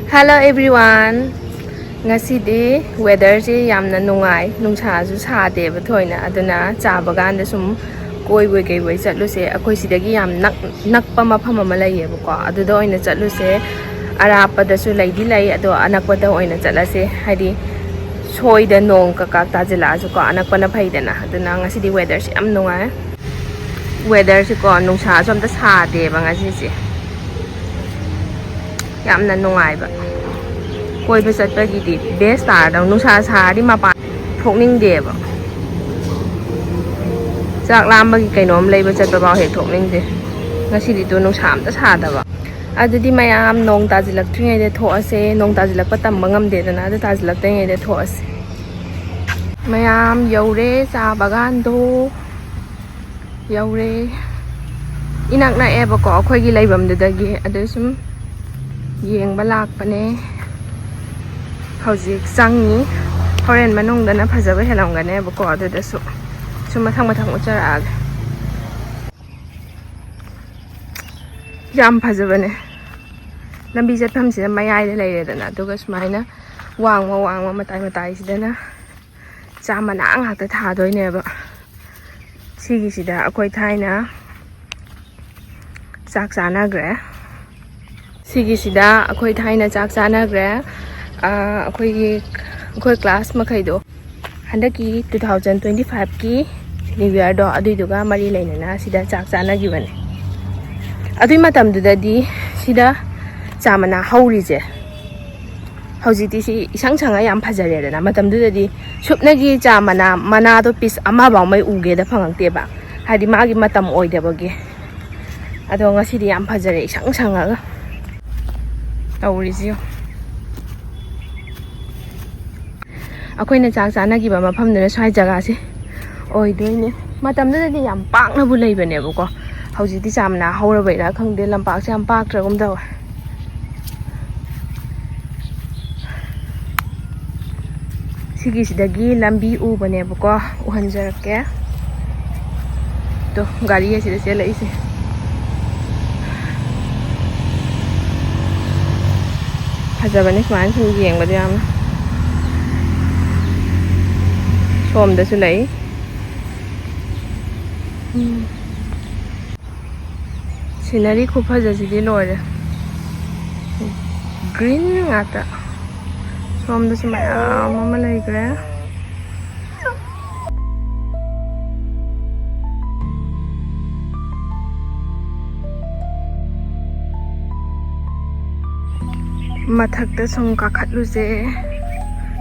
Hello everyone. Ngacdi weather ji yamna nungai nungsa ju saadeba thoina aduna cha bagan da sum koi boi kai boi chatluse akoi sidagi yam nakpa mafam ama layeba ko aduda oina chatluse arapa da su laidi lai ado anakpa da oina chatlase hadi soi da nong ka ta jila ju ko anakpa na phaidana aduna ngacdi weather ji yam nungai weather ji ko nungsa som da saadeba ngasi ji yamna nungai ba koi ba chatpagidi best tar da nungsa sari mapa thokning deba chak lambagi kainom leiba chatpa ba hek thokning de ngasidi to nungsa amta sadaba adudi mayam nong tajilak thringai de thoase nong tajilak pa tamba ngamde dana adu tajilak tengai de thoase mayam yaure cha bagan do yaure inak na eba ko akhoi gi leibam dudagi adu sum yeng balak pane hauzik sangi horen manung dana phajaba helamgane bako aduda su mathang ucharaag yam phajabane lambi jatpham sida mayai da leiredana aduga sumaina wangma matai sidana chamana ngakta thadoineba sigi sida akoi thaina chak chanagre sigi sida akoi thaina chak chanagre akoi class makhaido handaki 2025 ki new year do aduiduga mari leinana sida chak chanagi bane adui matam dudadi sida chamana haurije haujiti si isang changa yam phajare dana matam dudadi supnagi chamana mana do piece ama baw mai uge da phangangte ba hadi magi matam oidebagi ado ngasidi yam phajare isang changa ga tawrisiyo akoina chak chanagi ba mafam dana swai jaga se oidoine matam dadi yam pakna bu leibane ba ko haujiti chamna haura baira khangde lampak se yam pak tragum daw sigi sidagi lambi u bane ba ko uhanjarake to gari ya sida se lai se hajabane sman sum yeng ba yam som da su lai scenery ko phajasidi lore green ngata som da su mayam ama laigre mathakta sum kakhatluse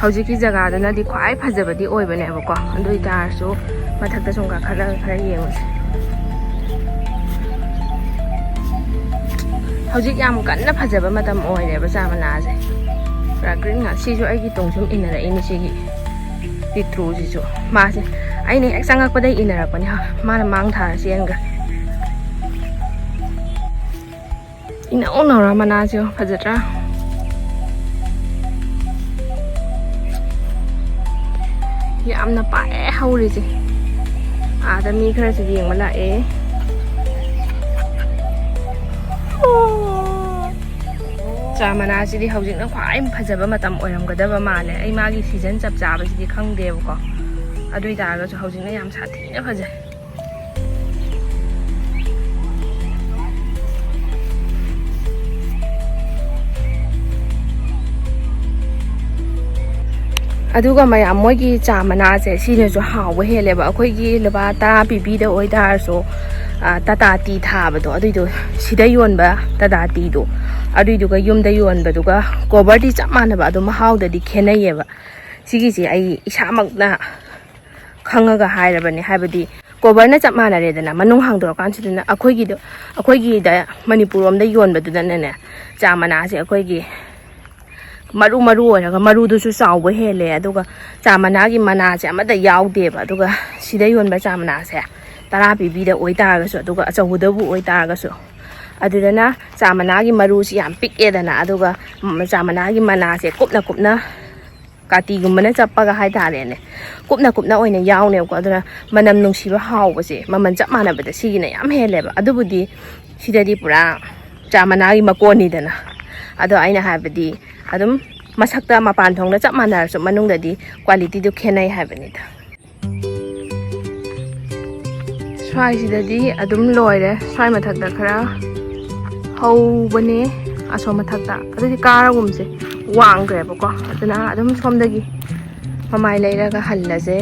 haujiki jaga dana di khwai phajabadi oibane ba ko andui tar su mathakta sum kakhara khara yenguse haujik yam kanna phajaba matam oire ba chamana je pra green nga si ju ai gi tongsum inara ini sigi titru ji ju ma se ai ne aksangak padai inara pani ha mana mang thar sienga ina onora mana jo phajatra yamna pae hauri je ada mi khara se yeng mala e chamana sidi haujik na khwai phajaba matam oiramgadaba male ai magi season chap chaba sidi khangdeba ko adui taraga su haujik na yam sathi na phajai aduga mayam moigi chamana se sine jo hawa heleba akhoi gi leba 10 pibi da oidar so tata ti thaba do aduido sida yonba tata ti do aduiduga yumda yonba duga cover di chamana ba do mahau da di khenayeba sigi ji ai isamakna khangaga hairabani habadi cover na chamana redana manung hangdor kan sidina akhoi gi da manipur om da yonba du da ne chamana se akhoi gi maru oiraga maru du su chawba hele aduga chamana gi mana se amada yawdeba aduga sida yonba chamana se 10 pibi da oitaraga su aduga achawudabu oitaraga su adudana chamana gi maru si yam pik edana aduga chamana gi mana se kupna kati gumbana chappaga haitare ne kupna oina yawne ko aduna manam nungsiba hawba se maman chap mana bada sigina yam heleba adubudi sidadi pura chamana gi makoni dana ꯑꯗꯣ ꯑꯩꯅ ꯍꯥꯏꯕꯗꯤ ꯑꯗꯨꯝ ꯃꯁꯛꯇ ꯃꯄꯥꯟ ꯊꯣꯡꯗ ꯆꯞ ꯃꯥꯟꯅꯔꯁꯨ ꯃꯅꯨꯡꯗꯗꯤ ꯀ꯭ꯋꯥꯂꯤꯇꯤꯗꯨ ꯈꯦꯠꯅꯩ ꯍꯥꯏꯕꯅꯤꯗ ꯁ꯭ꯋꯥꯏꯁꯤꯗꯗꯤ ꯑꯗꯨꯝ ꯂꯣꯏꯔꯦ ꯁ꯭ꯋꯥꯏ ꯃꯊꯛꯇ ꯈꯔ ꯍꯧꯕꯅꯦ ꯑꯁꯣꯝ ꯃꯊꯛꯇ ꯑꯗꯨꯗꯤ ꯀꯥꯔꯒꯨꯝꯁꯦ ꯋꯥꯡꯈ꯭ꯔꯦꯕꯀꯣ ꯑꯗꯨꯅ ꯑꯗꯨꯝ ꯁꯣꯝꯗꯒꯤ ꯃꯃꯥꯏ ꯂꯩꯔꯒ ꯍꯜꯂꯁꯦ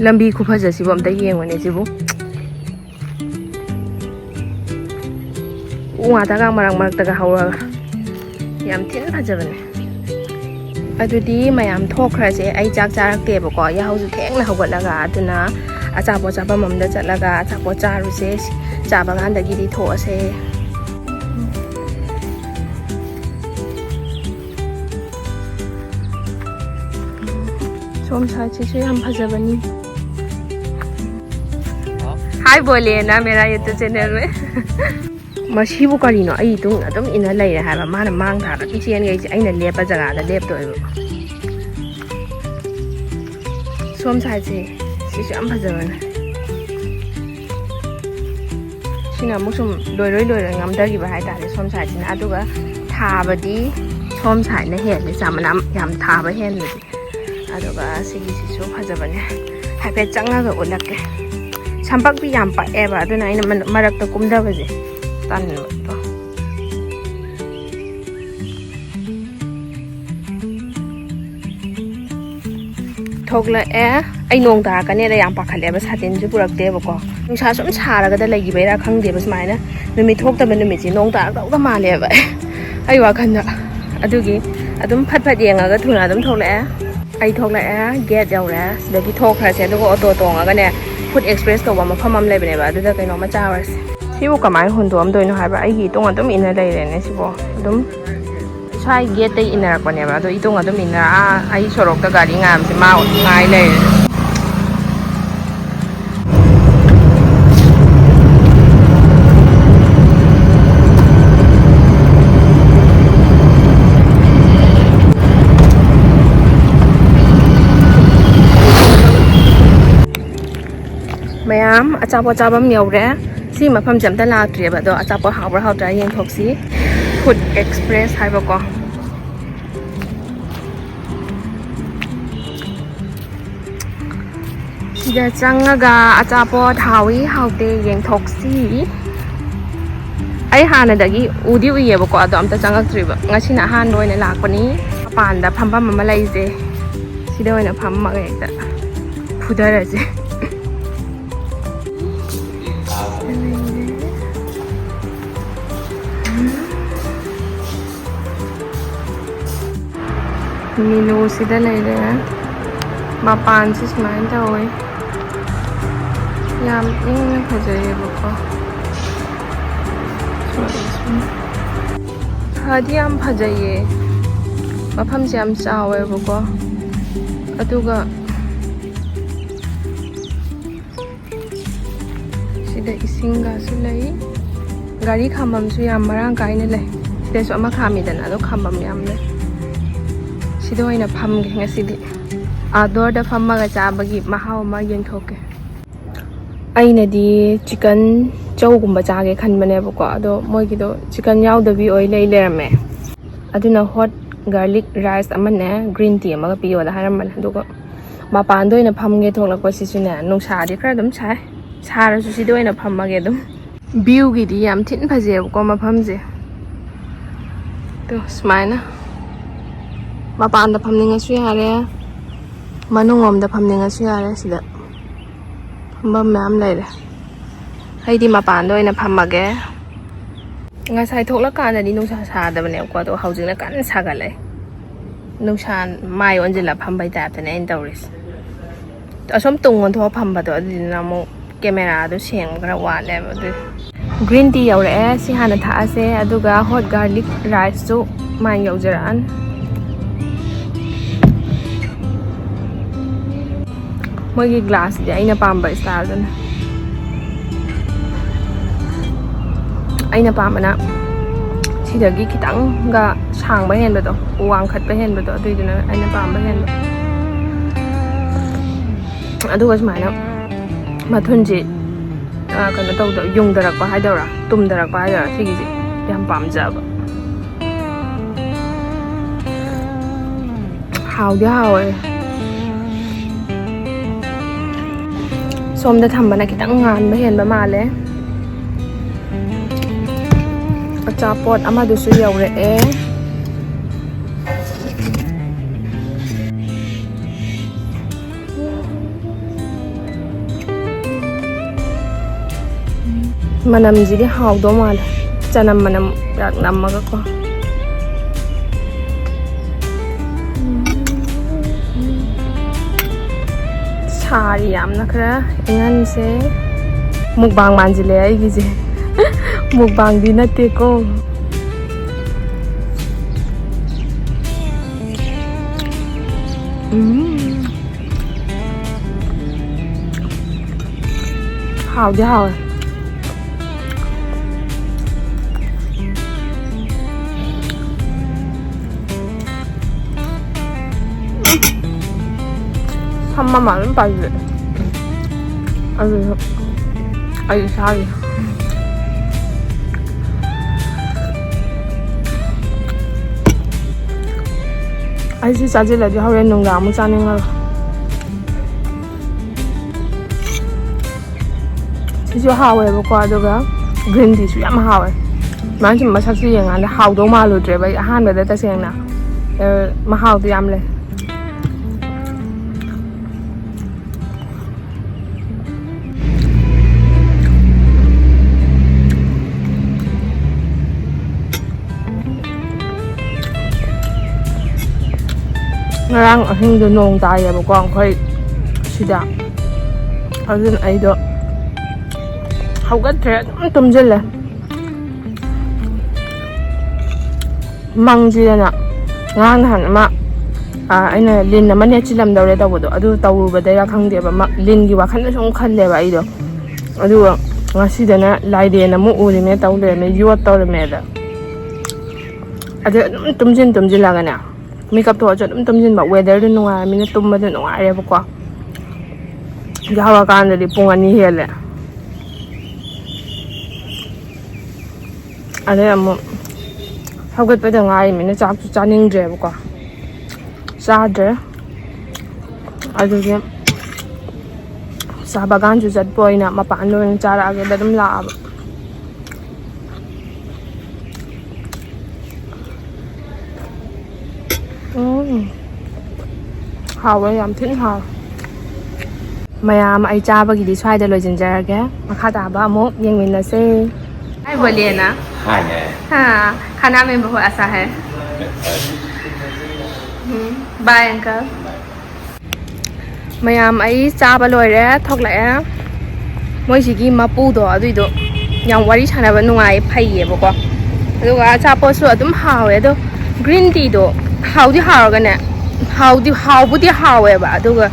ꯂꯝꯕꯤ ꯈꯨꯐꯖꯁꯤꯕꯨ ꯑꯝꯇ ꯌꯦꯡꯉꯨꯅꯦ ꯁꯤꯕꯨ ꯎ ꯉꯥꯛꯇꯒ ꯃꯔꯛꯇꯒ ꯍꯧꯔꯒ ꯌꯥꯝ ꯊꯤꯅ ꯐꯖꯕꯅꯦ ꯑꯗꯨꯗꯤ ꯃꯌꯥꯝ ꯊꯣꯛꯈ꯭ꯔꯁꯦ ꯑꯩ ꯆꯥꯛ ꯆꯥꯔꯛꯇꯦꯕꯀꯣ ꯌꯥꯍꯧꯁꯨ ꯊꯦꯡꯅ ꯍꯧꯒꯠꯂꯒ ꯑꯗꯨꯅ ꯑꯆꯥꯄꯣꯠ ꯆꯥꯐꯝ ꯑꯃꯗ ꯆꯠꯂꯒ ꯑꯆꯥꯄꯣꯠ ꯆꯥꯔꯨꯁꯦ ꯆꯥꯕ ꯀꯥꯟꯗꯒꯤꯗꯤ ꯊꯣꯛꯑꯁꯦ सोम साइड से हम फजबनी हाय बोले ना मेरा यूट्यूब चैनल में मसीबु करीनो आई तुंग अदुम इना लेरे हाबा माना मांग थाबा किचेन गैसे अइना लेपा जगह लेपतोयबो सोम साइड से सिसु हम फजबने सिना मुसुम लोइरोइ ngamdagiba haitare som side sina aduga thabadi som side na hele samana yam thaba henni aduga sigisu fajabane hape changaga ulake sampakbi yam paeba aduna ina marakta kumdabaje tanno thogla ai nong da ka ne da yam pakhale ba satin ju purakte ba ko nungsa sum saraga da lagi beira khangde ba smaina numi thokta ba numi ji nong da da male ba ai wa khanda adugi adum phat phat yengaga thuna adum thogla ai thogla gate yaure sidagi thokra se adugo auto tonga ga ne food express to ba mafam am lebne ba aduda kaino ma chawas sibu kamai hundu am doino ha ba ai gi tong adum ina leire ne sibo adum sai gate dai inarakpane ba ado itong adum ina ai sorok ta gari ngam se ma ngai leire mayam achapot chabam yaure si mafam jamta laktreba do achapot hawra hawtra yeng thoksi food express haiba ko sida changaga achapot hawi hawte yeng thoksi ai hanadagi udi uyeba ko ado amta changaktriba ngasina han loina lakpani panda phambam ama laise sida oina phammaga ekta phudaraje menu sida leire mapan si smain tawe yam ing hajaye bako hadi yam hajaye mafam se yam chawe bako aduga sida isinga su lei gari khambam su yam marang kaina lei sida su ama khamidana ado khambam yam lei sida oina phamge ngasidi ador da phammaga chabagi mahau ma yengthoke ainadi chicken chowgumba chage khanbane bako ado moigido chicken yawdabi oi lei lerame aduna hot garlic rice amane green tea amaga piyo da haramane adugo mapan doina phamge thoklakpa sisune nungsa di khara dum sai sara su sida oina phammage dum view gi di yam thin phaje bako maphamje to smaina mapan da phamningasu yare manungom da phamningasu yare sida phambam ma'am leire haidi mapan do ina phammage ngasai thoklakanda di nungsa sadabane ko to haujina kan sagalai nungsa mai onjila phambai ta tane in tawris to asom tungon tho phamba do adina mo camera do seng gra wale adu green tea yaure si hana tha ase aduga hot garlic rice so man yaujaran moigi glass di aina pamba style dun aina pamana sidagi kitang ga sangba henba do wang khat ba henba do aduiduna aina pamba henba aduga smaina mathunji ꯀꯩꯅꯣ ꯇꯧꯗ ꯌꯨꯡꯗꯔꯛꯄ ꯍꯥꯏꯗꯧꯔꯥ ꯇꯨꯝꯗꯔꯛꯄ ꯍꯥꯏꯗꯧꯔꯥ ꯁꯤꯒꯤꯁꯦ ꯌꯥꯝ ꯄꯥꯝꯖꯕ ꯍꯥꯎꯗꯤ ꯍꯥꯎꯋꯦ ꯁꯣꯝꯗ ꯊꯝꯕꯅ ꯈꯤꯇꯪ ꯉꯥꯟꯕ ꯍꯦꯟꯕ ꯃꯥꯜꯂꯦ ꯑꯆꯥꯄꯣꯠ ꯑꯃꯗꯨꯁꯨ ꯌꯧꯔꯛꯑꯦ ꯃꯅꯝꯁꯤꯗꯤ ꯍꯥꯎꯗꯧ ꯃꯥꯜꯂꯦ ꯆꯅꯝ ꯃꯅꯝ ꯌꯥꯝ ꯅꯝꯃꯒꯀꯣ ꯁꯥꯔꯤ ꯌꯥꯝꯅ ꯈꯔ ꯏꯪꯍꯟꯁꯦ ꯃꯨꯛꯕꯥꯡ ꯃꯥꯟꯁꯤꯜꯂꯦ ꯑꯩꯒꯤꯁꯦ ꯃꯨꯛꯕꯥꯡꯗꯤ ꯅꯠꯇꯦꯀꯣ hào hào 한번 많은 빠지래 아유 사이 아이씨 짜질래지 하루에 농가 아무 짜증나 진짜 하와해보고 하다가 그린티도 참 하와해 만큼 맛있게 얘기하는데 하우도 말로 드려 한번에 다시나 마하우도 얌래 ngang ở hình đường nông tài và con khơi xí đạp ở trên ấy đó không có thể tôm chân là măng gì nè ngang hẳn mà anh này linh là mấy chỉ làm đầu để tàu đó adu tàu vào đây là không đẹp mà linh gì mà khăn nó không khăn đẹp vậy đó adu ngay xí đó nè lại đèn là mua uống thì mẹ tàu để mẹ vua tàu để mẹ đó adu tôm chân là cái nào mi cặp thua cho tụm nhìn bảo weather đến ngoài mình tụm bên ngoài đây bọc giờ hawa kan dari pungan ni hele ada yang hagot pada ngai mình chak chu chaning je bọc sa je ada yang sa bagan chu zat boy na mapan lo cara age dadam la hào yam thin hào mayam ai cha ba gi di swai da lo jin jar ge makha ta ba mo yeng min la se ai boliye na hai ne ha khana mein bahut asa hai bye uncle mayam ai cha ba loi re thok la a moi si gi mapu do adui do yang wari chana ba nungai phai ye ba ko adu ga cha po su adum hawe do green tea do hawdi hawa ne hawdi hawbudi haweba aduga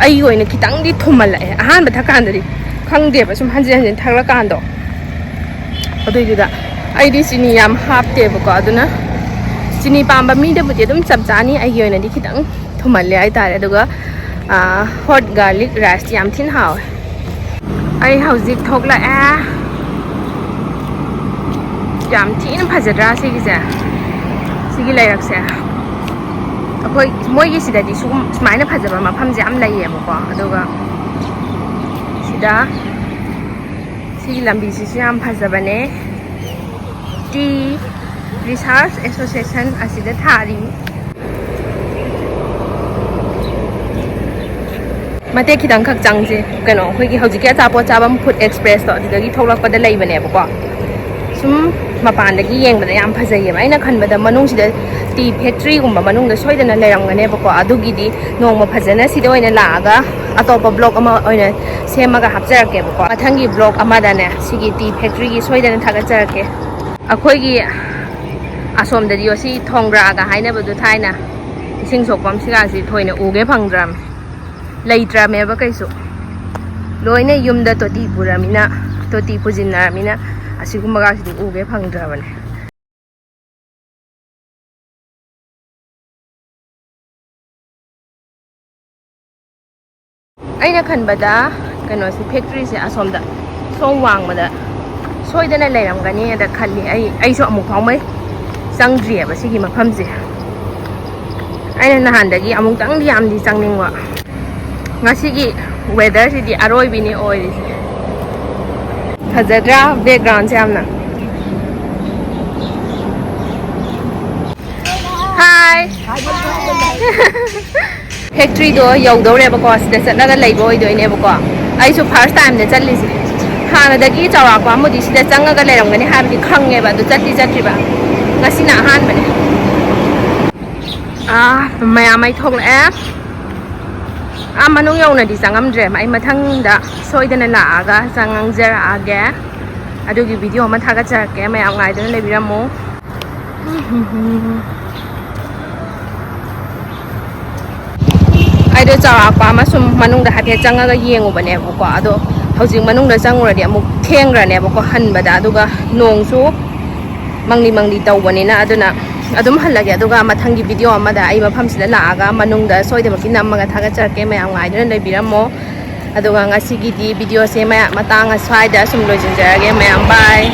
ai oina kitangdi thumala ahan ba thakandari khangde ba sum hanjin hanjin thakla kando aduida ai di sini yam hapte ba ko aduna sini pamba mi de budi dum chapjani ai oina di kitang thumalle ai tare aduga hot garlic rice yam thin haw ai hawjik thokla a yam thin phajadra sigi lairakse अखोई मोई Cidade सुमाइना फजबा मफमजे am लैयेबको अदुगा सिदा सिगी लंबी CC याम फजबने T research association असिदा थारी मते खिदंग खक चांगजे कनो अखोइगी हौजिके अचापो चाबम food express तो अदिदगी थोलकपदा लैबनेबको सुम मपानदगी येंगबदा याम फजैयेबा आइना खनबदा मनुंगसिदा tea factory गुम्बा मनुंगदा सोइदना लेरंगनेबको अदुगिदी नोंगमा फजना सिदा ओइना लागा अतोपा ब्लॉग अमा ओइना सेमगा हापजरकेबको मथंगी ब्लॉग अमादाने सिगी टी फैक्ट्री गी सोइदना थागजरके अखोइगी असोमददी ओसी थोंग्रागा हाइनाबदु थाइना इसिंग सोकपम सिगासी थोइना उगे फंगद्राम लैट्रामेबा कैसु लोइना युमदा तोटी पुरामिना तोटी पुजिन्नारामिना असिगुम्बगासिदी उगे फंगद्राबने अैना खनबदा कनो से फैक्ट्री से असोमदा ꯁꯣꯝ ꯋꯥꯡꯃꯗ ꯁꯣꯏꯗꯅ ꯂꯩꯔꯝꯒꯅꯤꯅ ꯈꯜꯂꯤ ꯑꯩꯁꯨ ꯑꯃꯨꯛ ꯐꯥꯎꯃꯩ ꯆꯪꯗ꯭ꯔꯤꯑꯕ ꯁꯤꯒꯤ ꯃꯐꯝꯁꯦ ꯑꯩꯅ ꯅꯍꯥꯟꯗꯒꯤ ꯑꯃꯨꯛꯇꯪꯗꯤ ꯌꯥꯝꯗꯤ ꯆꯪꯅꯤꯡꯕ ngasigi weather sidi aroi bini oiri fajadra background se amna hi factory do yaudore ba ko sida chatlaga leibo oidoine ba ko ai su first time da chatli si hana dagi chawra ko amudi sida changaga leiramgani habdi khange ba do chatti ba ngasina han bane mayamai thokla manung yauna di changamdre mai mathangda soidana laaga changangjaraage adugi video ma thaga charake mayam ngaidana lebiramo aido charakpa amasum manungda hake changaga yengubane ko ado hojing manungda changuradi amuk thengrane ko hanbada aduga nongsu mangli tawbanina aduna adum halage aduga mathangi video amada ai mafam sida laaga manungda soidamaki namaga thaga charake mayam ngaidana lebiramo aduga ngasigi di video se matang aswaida sum lojinjarage mayam bye